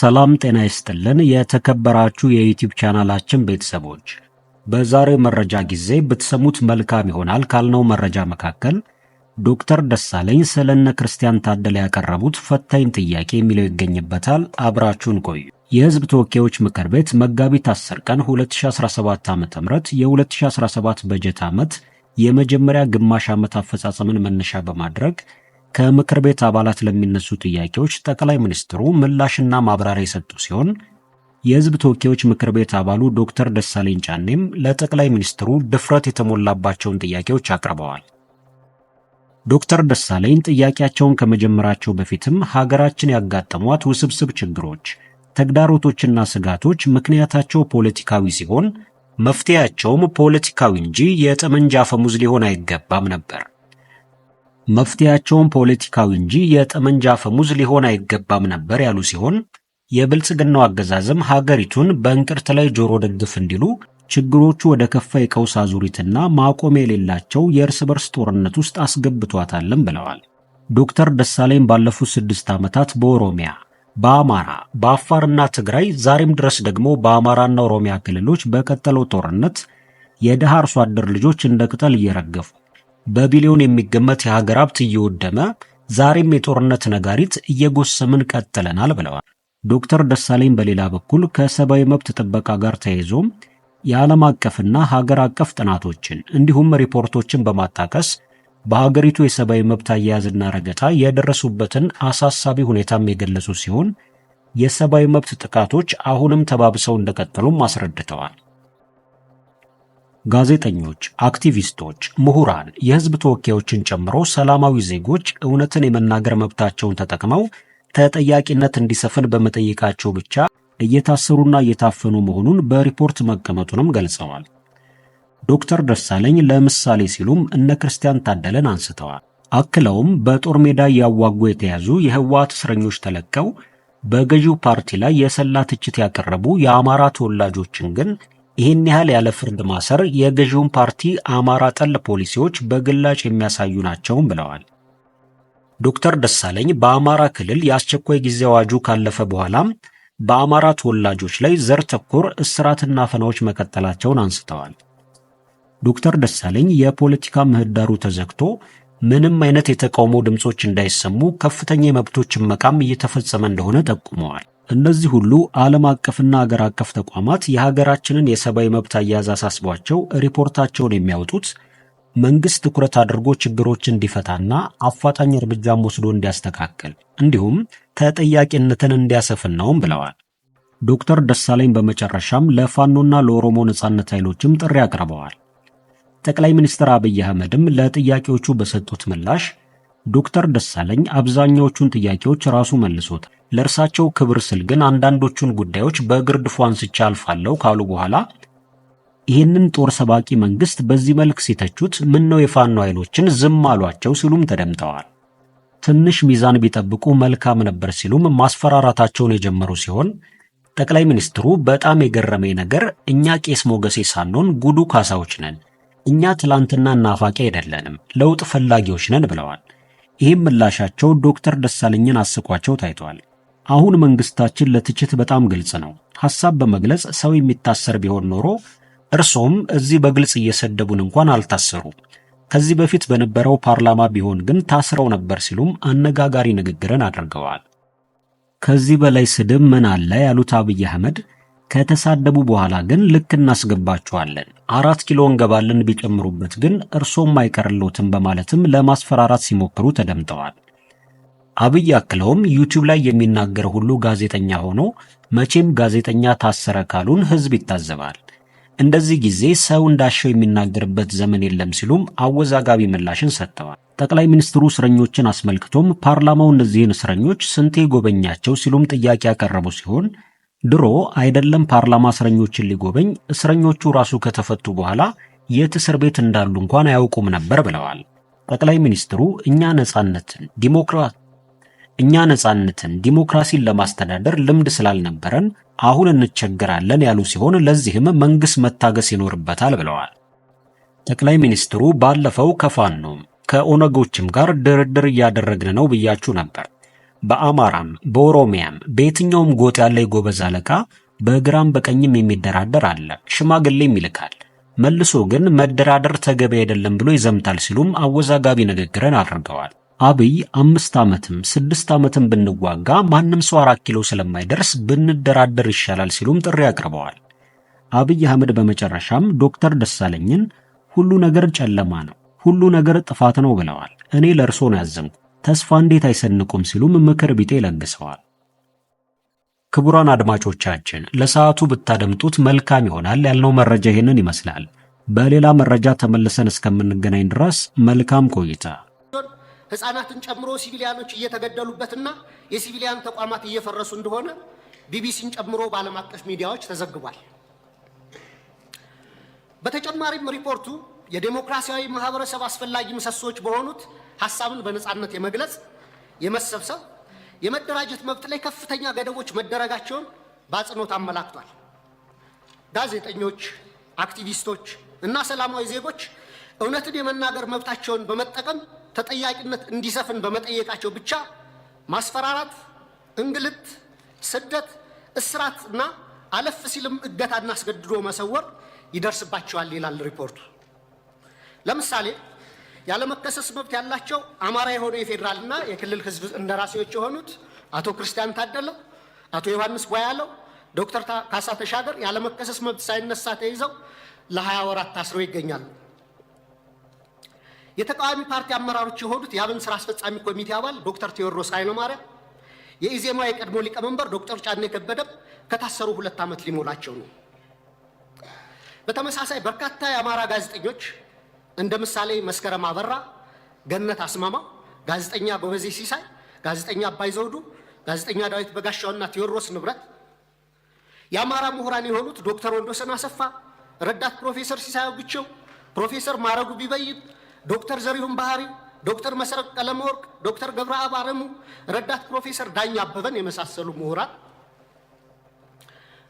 ሰላም ጤና ይስጥልን የተከበራችሁ የዩቲዩብ ቻናላችን ቤተሰቦች፣ በዛሬው መረጃ ጊዜ ብትሰሙት መልካም ይሆናል ካልነው መረጃ መካከል ዶክተር ደሳለኝ ስለነ ክርስቲያን ታደለ ያቀረቡት ፈታኝ ጥያቄ የሚለው ይገኝበታል። አብራችሁን ቆዩ። የሕዝብ ተወካዮች ምክር ቤት መጋቢት 10 ቀን 2017 ዓ.ም የ2017 በጀት ዓመት የመጀመሪያ ግማሽ ዓመት አፈጻጸምን መነሻ በማድረግ ከምክር ቤት አባላት ለሚነሱ ጥያቄዎች ጠቅላይ ሚኒስትሩ ምላሽና ማብራሪያ የሰጡ ሲሆን የሕዝብ ተወካዮች ምክር ቤት አባሉ ዶክተር ደሳለኝ ጫኔም ለጠቅላይ ሚኒስትሩ ድፍረት የተሞላባቸውን ጥያቄዎች አቅርበዋል። ዶክተር ደሳለኝ ጥያቄያቸውን ከመጀመራቸው በፊትም ሀገራችን ያጋጠሟት ውስብስብ ችግሮች፣ ተግዳሮቶችና ስጋቶች ምክንያታቸው ፖለቲካዊ ሲሆን መፍትሄያቸውም ፖለቲካዊ እንጂ የጠመንጃ አፈሙዝ ሊሆን አይገባም ነበር። መፍትሄያቸውም ፖለቲካዊ እንጂ የጠመንጃ አፈሙዝ ሊሆን አይገባም ነበር ያሉ ሲሆን የብልጽግናው አገዛዝም ሀገሪቱን በእንቅርት ላይ ጆሮ ደግፍ እንዲሉ ችግሮቹ ወደ ከፋ የቀውስ አዙሪትና ማቆሚያ የሌላቸው የእርስ በርስ ጦርነት ውስጥ አስገብቷታልም ብለዋል። ዶክተር ደሳለኝ ባለፉት 6 ዓመታት በኦሮሚያ፣ በአማራ፣ በአፋርና ትግራይ ዛሬም ድረስ ደግሞ በአማራና ኦሮሚያ ክልሎች በቀጠለው ጦርነት የድሃ አርሶ አደር ልጆች እንደ ቅጠል እየረገፉ በቢሊዮን የሚገመት የሀገር ሀብት እየወደመ ዛሬም የጦርነት ነጋሪት እየጎሰምን ቀጥለናል ብለዋል። ዶክተር ደሳለኝ በሌላ በኩል ከሰብአዊ መብት ጥበቃ ጋር ተያይዞም የዓለም አቀፍና ሀገር አቀፍ ጥናቶችን እንዲሁም ሪፖርቶችን በማጣቀስ በሀገሪቱ የሰብአዊ መብት አያያዝና ረገጣ የደረሱበትን አሳሳቢ ሁኔታም የገለጹ ሲሆን የሰብአዊ መብት ጥቃቶች አሁንም ተባብሰው እንደቀጠሉም አስረድተዋል። ጋዜጠኞች፣ አክቲቪስቶች፣ ምሁራን፣ የሕዝብ ተወካዮችን ጨምሮ ሰላማዊ ዜጎች እውነትን የመናገር መብታቸውን ተጠቅመው ተጠያቂነት እንዲሰፍን በመጠየቃቸው ብቻ እየታሰሩና እየታፈኑ መሆኑን በሪፖርት መቀመጡንም ገልጸዋል። ዶክተር ደሳለኝ ለምሳሌ ሲሉም እነ ክርስቲያን ታደለን አንስተዋል። አክለውም በጦር ሜዳ እያዋጉ የተያዙ የህወሓት እስረኞች ተለቀው በገዢው ፓርቲ ላይ የሰላ ትችት ያቀረቡ የአማራ ተወላጆችን ግን ይህን ያህል ያለ ፍርድ ማሰር የገዢውን ፓርቲ አማራ ጠል ፖሊሲዎች በግላጭ የሚያሳዩ ናቸውም ብለዋል። ዶክተር ደሳለኝ በአማራ ክልል የአስቸኳይ ጊዜ አዋጁ ካለፈ በኋላም በአማራ ተወላጆች ላይ ዘር ተኮር እስራትና አፈናዎች መቀጠላቸውን አንስተዋል። ዶክተር ደሳለኝ የፖለቲካ ምህዳሩ ተዘግቶ ምንም አይነት የተቃውሞ ድምጾች እንዳይሰሙ ከፍተኛ የመብቶች መቃም እየተፈጸመ እንደሆነ ጠቁመዋል። እነዚህ ሁሉ ዓለም አቀፍና ሀገር አቀፍ ተቋማት የሀገራችንን የሰብአዊ መብት አያያዝ አሳስቧቸው ሪፖርታቸውን የሚያወጡት መንግስት ትኩረት አድርጎ ችግሮችን እንዲፈታና አፋጣኝ እርምጃም ወስዶ እንዲያስተካክል እንዲሁም ተጠያቂነትን እንዲያሰፍን ነውም ብለዋል። ዶክተር ደሳለኝ በመጨረሻም ለፋኖና ለኦሮሞ ነጻነት ኃይሎችም ጥሪ አቅርበዋል። ጠቅላይ ሚኒስትር አብይ አህመድም ለጥያቄዎቹ በሰጡት ምላሽ ዶክተር ደሳለኝ አብዛኛዎቹን ጥያቄዎች ራሱ መልሶታል፣ ለእርሳቸው ክብር ስል ግን አንዳንዶቹን ጉዳዮች በግርድፉ አንስቼ አልፋለሁ ካሉ በኋላ ይህንን ጦር ሰባቂ መንግስት በዚህ መልክ ሲተቹት ምን ነው የፋኖ ኃይሎችን ዝም አሏቸው ሲሉም ተደምጠዋል። ትንሽ ሚዛን ቢጠብቁ መልካም ነበር ሲሉም ማስፈራራታቸውን የጀመሩ ሲሆን ጠቅላይ ሚኒስትሩ በጣም የገረመኝ ነገር እኛ ቄስ ሞገሴ ሳንሆን ጉዱ ካሳዎች ነን፣ እኛ ትላንትና ናፋቂ አይደለንም፣ ለውጥ ፈላጊዎች ነን ብለዋል። ይህም ምላሻቸው ዶክተር ደሳለኝን አስቋቸው ታይቷል። አሁን መንግስታችን ለትችት በጣም ግልጽ ነው። ሐሳብ በመግለጽ ሰው የሚታሰር ቢሆን ኖሮ እርሶም እዚህ በግልጽ እየሰደቡን እንኳን አልታሰሩ፣ ከዚህ በፊት በነበረው ፓርላማ ቢሆን ግን ታስረው ነበር ሲሉም አነጋጋሪ ንግግርን አድርገዋል። ከዚህ በላይ ስድብ ምን አለ ያሉት አብይ አህመድ ከተሳደቡ በኋላ ግን ልክ እናስገባቸዋለን፣ 4 ኪሎ እንገባለን ቢጨምሩበት ግን እርሶም አይቀርልዎትም በማለትም ለማስፈራራት ሲሞክሩ ተደምጠዋል። አብይ አክለውም ዩቲዩብ ላይ የሚናገር ሁሉ ጋዜጠኛ ሆኖ መቼም ጋዜጠኛ ታሰረ ካሉን ህዝብ ይታዘባል፣ እንደዚህ ጊዜ ሰው እንዳሻው የሚናገርበት ዘመን የለም ሲሉም አወዛጋቢ ምላሽን ሰጥተዋል። ጠቅላይ ሚኒስትሩ እስረኞችን አስመልክቶም ፓርላማው እነዚህን እስረኞች ስንቴ ጎበኛቸው ሲሉም ጥያቄ ያቀረቡ ሲሆን ድሮ አይደለም ፓርላማ እስረኞችን ሊጎበኝ እስረኞቹ ራሱ ከተፈቱ በኋላ የት እስር ቤት እንዳሉ እንኳን አያውቁም ነበር ብለዋል። ጠቅላይ ሚኒስትሩ እኛ ነጻነትን ዲሞክራሲን ለማስተዳደር ልምድ ስላልነበረን አሁን እንቸገራለን ያሉ ሲሆን ለዚህም መንግስት መታገስ ይኖርበታል ብለዋል። ጠቅላይ ሚኒስትሩ ባለፈው ከፋኖም ከኦነጎችም ጋር ድርድር እያደረግን ነው ብያችሁ ነበር፣ በአማራም በኦሮሚያም በየትኛውም ጎጥ ያለ የጎበዝ አለቃ በግራም በቀኝም የሚደራደር አለ፣ ሽማግሌም ይልካል። መልሶ ግን መደራደር ተገቢ አይደለም ብሎ ይዘምታል ሲሉም አወዛጋቢ ንግግርን አድርገዋል። አብይ 5 ዓመትም 6 ዓመትም ብንዋጋ ማንም ሰው 4 ኪሎ ስለማይደርስ ብንደራደር ይሻላል ሲሉም ጥሪ አቅርበዋል። አብይ አህመድ በመጨረሻም ዶክተር ደሳለኝን ሁሉ ነገር ጨለማ ነው፣ ሁሉ ነገር ጥፋት ነው ብለዋል። እኔ ለእርሶ ነው ያዘንኩ፣ ተስፋ እንዴት አይሰንቁም ሲሉም ምክር ቢጤ ለግሰዋል። ክቡራን አድማጮቻችን ለሰዓቱ ብታደምጡት መልካም ይሆናል ያልነው መረጃ ይህንን ይመስላል። በሌላ መረጃ ተመልሰን እስከምንገናኝ ድረስ መልካም ቆይታ። ህፃናትን ጨምሮ ሲቪሊያኖች እየተገደሉበትና የሲቪሊያን ተቋማት እየፈረሱ እንደሆነ ቢቢሲን ጨምሮ በዓለም አቀፍ ሚዲያዎች ተዘግቧል። በተጨማሪም ሪፖርቱ የዴሞክራሲያዊ ማህበረሰብ አስፈላጊ ምሰሶች በሆኑት ሐሳብን በነጻነት የመግለጽ፣ የመሰብሰብ፣ የመደራጀት መብት ላይ ከፍተኛ ገደቦች መደረጋቸውን በአጽንኦት አመላክቷል። ጋዜጠኞች፣ አክቲቪስቶች እና ሰላማዊ ዜጎች እውነትን የመናገር መብታቸውን በመጠቀም ተጠያቂነት እንዲሰፍን በመጠየቃቸው ብቻ ማስፈራራት፣ እንግልት፣ ስደት፣ እስራት እና አለፍ ሲልም እገታና አስገድዶ መሰወር ይደርስባቸዋል ይላል ሪፖርቱ። ለምሳሌ ያለመከሰስ መብት ያላቸው አማራ የሆኑ የፌዴራልና የክልል ህዝብ እንደራሴዎች የሆኑት አቶ ክርስቲያን ታደለ፣ አቶ ዮሐንስ ቧያለው፣ ዶክተር ካሳ ተሻገር ያለመከሰስ መብት ሳይነሳ ተይዘው ለ20 ወራት ታስረው ይገኛሉ። የተቃዋሚ ፓርቲ አመራሮች የሆኑት የአብን ስራ አስፈጻሚ ኮሚቴ አባል ዶክተር ቴዎድሮስ ኃይለማርያም፣ የኢዜማ የቀድሞ ሊቀመንበር ዶክተር ጫኔ ከበደም ከታሰሩ 2 ዓመት ሊሞላቸው ነው። በተመሳሳይ በርካታ የአማራ ጋዜጠኞች እንደ ምሳሌ መስከረም አበራ፣ ገነት አስማማው፣ ጋዜጠኛ ጎበዜ ሲሳይ፣ ጋዜጠኛ አባይ ዘውዱ፣ ጋዜጠኛ ዳዊት በጋሻውና ቴዎድሮስ ንብረት፣ የአማራ ምሁራን የሆኑት ዶክተር ወንዶሰን አሰፋ፣ ረዳት ፕሮፌሰር ሲሳይ ብቸው፣ ፕሮፌሰር ማረጉ ቢበይን፣ ዶክተር ዘሪሁን ባህሪ፣ ዶክተር መሰረት ቀለመወርቅ፣ ዶክተር ገብረአብ አረሙ፣ ረዳት ፕሮፌሰር ዳኛ አበበን የመሳሰሉ ምሁራን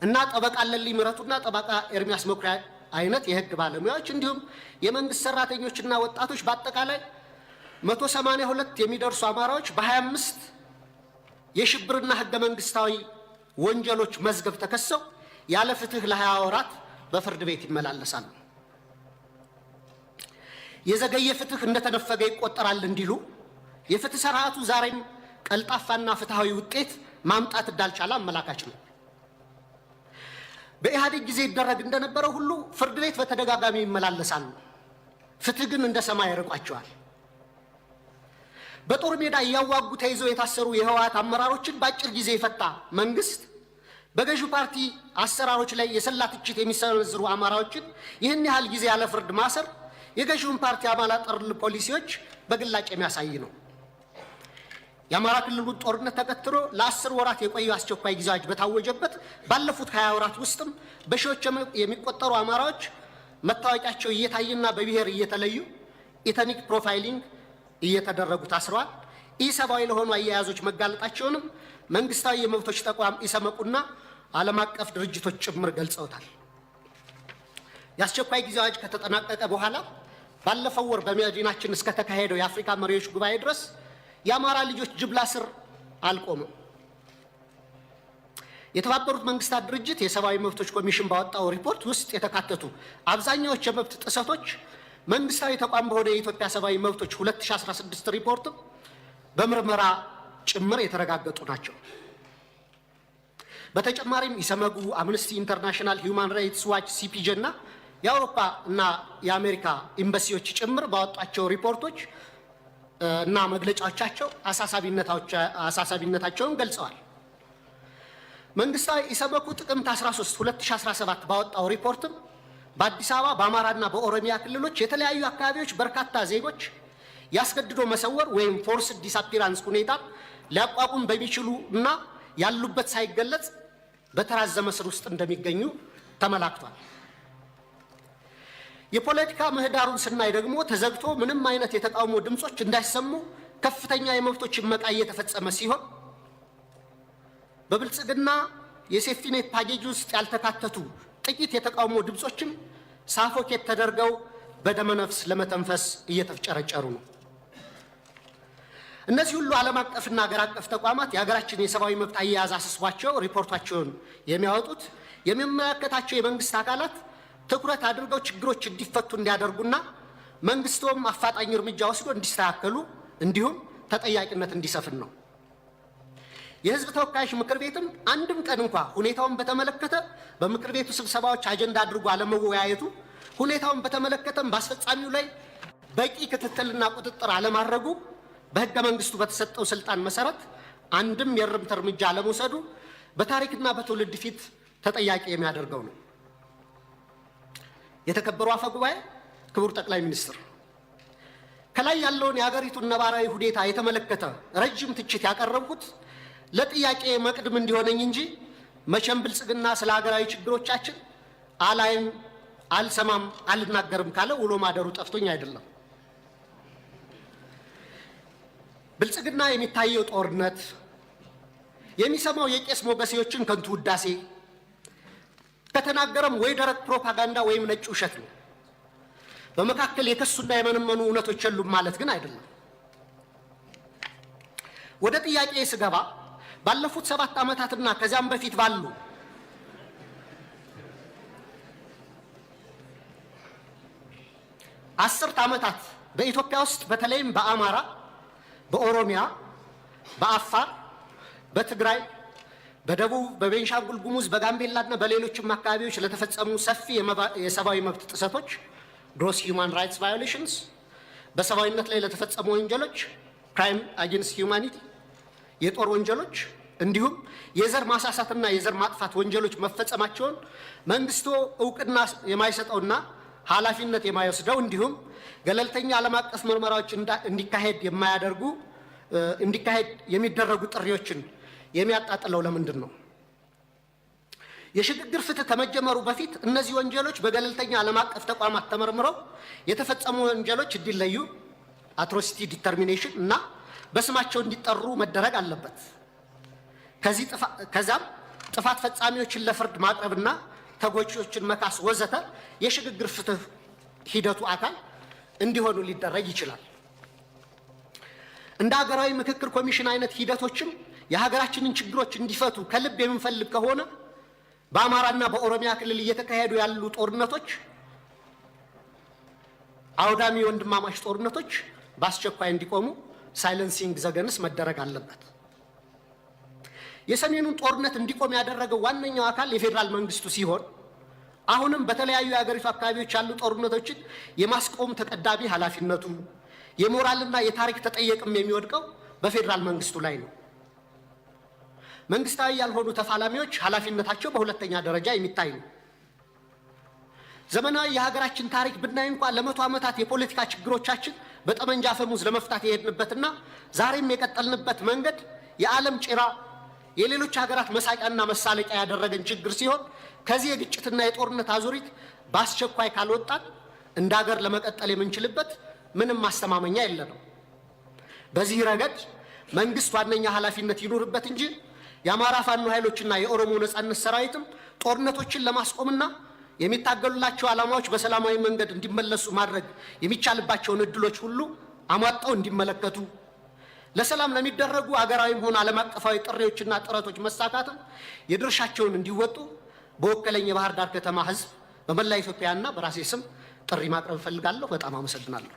እና ጠበቃ ለሊ ምረቱና ጠበቃ ኤርሚያስ መኩሪያ አይነት የህግ ባለሙያዎች እንዲሁም የመንግስት ሰራተኞችና ወጣቶች በአጠቃላይ 182 የሚደርሱ አማራዎች በ25 የሽብርና ህገ መንግስታዊ ወንጀሎች መዝገብ ተከሰው ያለ ፍትህ ለ20 ወራት በፍርድ ቤት ይመላለሳሉ። የዘገየ ፍትህ እንደተነፈገ ይቆጠራል እንዲሉ የፍትህ ስርዓቱ ዛሬም ቀልጣፋና ፍትሃዊ ውጤት ማምጣት እንዳልቻለ አመላካች ነው። በኢህአዴግ ጊዜ ይደረግ እንደነበረው ሁሉ ፍርድ ቤት በተደጋጋሚ ይመላለሳሉ። ፍትህ ግን እንደ ሰማይ ርቋቸዋል። በጦር ሜዳ እያዋጉ ተይዘው የታሰሩ የህወሓት አመራሮችን በአጭር ጊዜ የፈታ መንግስት በገዢው ፓርቲ አሰራሮች ላይ የሰላ ትችት የሚሰነዝሩ አማራዎችን ይህን ያህል ጊዜ ያለ ፍርድ ማሰር የገዢውን ፓርቲ አባላት ጠር ፖሊሲዎች በግላጭ የሚያሳይ ነው። የአማራ ክልሉን ጦርነት ተከትሎ ለ10 ወራት የቆየው አስቸኳይ ጊዜ አዋጅ በታወጀበት ባለፉት 20 ወራት ውስጥም በሺዎች የሚቆጠሩ አማራዎች መታወቂያቸው እየታየና በብሔር እየተለዩ ኢትኒክ ፕሮፋይሊንግ እየተደረጉ ታስረዋል። ኢሰብአዊ ለሆኑ አያያዞች መጋለጣቸውንም መንግስታዊ የመብቶች ተቋም ኢሰመቁና ዓለም አቀፍ ድርጅቶች ጭምር ገልጸውታል። የአስቸኳይ ጊዜ አዋጅ ከተጠናቀቀ በኋላ ባለፈው ወር በመዲናችን እስከ ተካሄደው የአፍሪካ መሪዎች ጉባኤ ድረስ የአማራ ልጆች ጅምላ ስር አልቆመም። የተባበሩት መንግስታት ድርጅት የሰብአዊ መብቶች ኮሚሽን ባወጣው ሪፖርት ውስጥ የተካተቱ አብዛኛዎቹ የመብት ጥሰቶች መንግስታዊ ተቋም በሆነ የኢትዮጵያ ሰብአዊ መብቶች 2016 ሪፖርት በምርመራ ጭምር የተረጋገጡ ናቸው። በተጨማሪም ኢሰመጉ፣ አምነስቲ ኢንተርናሽናል፣ ሂውማን ራይትስ ዋች፣ ሲፒጄ እና የአውሮፓ እና የአሜሪካ ኤምባሲዎች ጭምር ባወጣቸው ሪፖርቶች እና መግለጫዎቻቸው አሳሳቢነታቸውን ገልጸዋል። መንግስታዊ ኢሰመጉ ጥቅምት 13 2017 ባወጣው ሪፖርትም በአዲስ አበባ በአማራና በኦሮሚያ ክልሎች የተለያዩ አካባቢዎች በርካታ ዜጎች ያስገድዶ መሰወር ወይም ፎርስድ ዲስአፒራንስ ሁኔታ ሊያቋቁም በሚችሉ እና ያሉበት ሳይገለጽ በተራዘመ እስር ውስጥ እንደሚገኙ ተመላክቷል። የፖለቲካ ምህዳሩን ስናይ ደግሞ ተዘግቶ ምንም አይነት የተቃውሞ ድምጾች እንዳይሰሙ ከፍተኛ የመብቶች መቃ እየተፈጸመ ሲሆን በብልጽግና የሴፍቲኔት ፓኬጅ ውስጥ ያልተካተቱ ጥቂት የተቃውሞ ድምጾችም ሳፎኬት ተደርገው በደመነፍስ ለመተንፈስ እየተፍጨረጨሩ ነው። እነዚህ ሁሉ ዓለም አቀፍና ሀገር አቀፍ ተቋማት የሀገራችን የሰብአዊ መብት አያያዝ አስስቧቸው ሪፖርታቸውን የሚያወጡት የሚመለከታቸው የመንግስት አካላት ትኩረት አድርገው ችግሮች እንዲፈቱ እንዲያደርጉና መንግስቶም አፋጣኝ እርምጃ ወስዶ እንዲስተካከሉ እንዲሁም ተጠያቂነት እንዲሰፍን ነው። የህዝብ ተወካዮች ምክር ቤትም አንድም ቀን እንኳ ሁኔታውን በተመለከተ በምክር ቤቱ ስብሰባዎች አጀንዳ አድርጎ አለመወያየቱ፣ ሁኔታውን በተመለከተም በአስፈጻሚው ላይ በቂ ክትትልና ቁጥጥር አለማድረጉ፣ በህገ መንግስቱ በተሰጠው ስልጣን መሰረት አንድም የእርምት እርምጃ አለመውሰዱ በታሪክና በትውልድ ፊት ተጠያቂ የሚያደርገው ነው። የተከበሩ አፈ ጉባኤ፣ ክቡር ጠቅላይ ሚኒስትር፣ ከላይ ያለውን የሀገሪቱን ነባራዊ ሁኔታ የተመለከተ ረጅም ትችት ያቀረብኩት ለጥያቄ መቅድም እንዲሆነኝ እንጂ መቼም ብልጽግና ስለ ሀገራዊ ችግሮቻችን አላይም፣ አልሰማም፣ አልናገርም ካለ ውሎ ማደሩ ጠፍቶኝ አይደለም። ብልጽግና የሚታየው ጦርነት፣ የሚሰማው የቄስ ሞገሴዎችን ከንቱ ውዳሴ፣ ከተናገረም ወይ ደረቅ ፕሮፓጋንዳ ወይም ነጭ ውሸት ነው። በመካከል የከሱና የመነመኑ እውነቶች የሉም ማለት ግን አይደለም። ወደ ጥያቄ ስገባ ባለፉት 7 ዓመታትና ከዚያም በፊት ባሉ አስርት ዓመታት በኢትዮጵያ ውስጥ በተለይም በአማራ፣ በኦሮሚያ፣ በአፋር፣ በትግራይ፣ በደቡብ፣ በቤንሻንጉል ጉሙዝ፣ በጋምቤላና በሌሎችም አካባቢዎች ለተፈጸሙ ሰፊ የሰብአዊ መብት ጥሰቶች ግሮስ ሂውማን ራይትስ ቫዮሌሽንስ፣ በሰብአዊነት ላይ ለተፈጸሙ ወንጀሎች ክራይም አጌንስት ሂውማኒቲ፣ የጦር ወንጀሎች እንዲሁም የዘር ማሳሳትና የዘር ማጥፋት ወንጀሎች መፈጸማቸውን መንግስቱ እውቅና የማይሰጠውና ኃላፊነት የማይወስደው እንዲሁም ገለልተኛ ዓለም አቀፍ ምርመራዎች እንዲካሄድ የሚደረጉ ጥሪዎችን የሚያጣጥለው ለምንድን ነው? የሽግግር ፍትህ ከመጀመሩ በፊት እነዚህ ወንጀሎች በገለልተኛ ዓለም አቀፍ ተቋማት ተመርምረው የተፈጸሙ ወንጀሎች እንዲለዩ አትሮሲቲ ዲተርሚኔሽን እና በስማቸው እንዲጠሩ መደረግ አለበት። ከዛም ጥፋት ፈጻሚዎችን ለፍርድ ማቅረብና ተጎጂዎችን መካስ ወዘተ የሽግግር ፍትህ ሂደቱ አካል እንዲሆኑ ሊደረግ ይችላል። እንደ ሀገራዊ ምክክር ኮሚሽን አይነት ሂደቶችም የሀገራችንን ችግሮች እንዲፈቱ ከልብ የምንፈልግ ከሆነ በአማራና በኦሮሚያ ክልል እየተካሄዱ ያሉ ጦርነቶች፣ አውዳሚ ወንድማማች ጦርነቶች በአስቸኳይ እንዲቆሙ ሳይለንሲንግ ዘገንስ መደረግ አለበት። የሰሜኑን ጦርነት እንዲቆም ያደረገው ዋነኛው አካል የፌዴራል መንግስቱ ሲሆን አሁንም በተለያዩ የሀገሪቱ አካባቢዎች ያሉ ጦርነቶችን የማስቆም ተቀዳሚ ኃላፊነቱ የሞራልና የታሪክ ተጠየቅም የሚወድቀው በፌዴራል መንግስቱ ላይ ነው። መንግስታዊ ያልሆኑ ተፋላሚዎች ኃላፊነታቸው በሁለተኛ ደረጃ የሚታይ ነው። ዘመናዊ የሀገራችን ታሪክ ብናይ እንኳን ለመቶ ዓመታት የፖለቲካ ችግሮቻችን በጠመንጃ አፈሙዝ ለመፍታት የሄድንበትና ዛሬም የቀጠልንበት መንገድ የዓለም ጭራ የሌሎች ሀገራት መሳቂያና መሳለቂያ ያደረገን ችግር ሲሆን ከዚህ የግጭትና የጦርነት አዙሪት በአስቸኳይ ካልወጣን እንደ ሀገር ለመቀጠል የምንችልበት ምንም ማስተማመኛ የለንም። በዚህ ረገድ መንግስት ዋነኛ ኃላፊነት ይኑርበት እንጂ የአማራ ፋኖ ኃይሎችና የኦሮሞ ነጻነት ሰራዊትም ጦርነቶችን ለማስቆምና የሚታገሉላቸው ዓላማዎች በሰላማዊ መንገድ እንዲመለሱ ማድረግ የሚቻልባቸውን እድሎች ሁሉ አሟጣው እንዲመለከቱ፣ ለሰላም ለሚደረጉ አገራዊም ሆነ ዓለም አቀፋዊ ጥሪዎችና ጥረቶች መሳካትም የድርሻቸውን እንዲወጡ በወከለኝ የባህር ዳር ከተማ ህዝብ በመላ ኢትዮጵያና በራሴ ስም ጥሪ ማቅረብ እፈልጋለሁ። በጣም አመሰግናለሁ።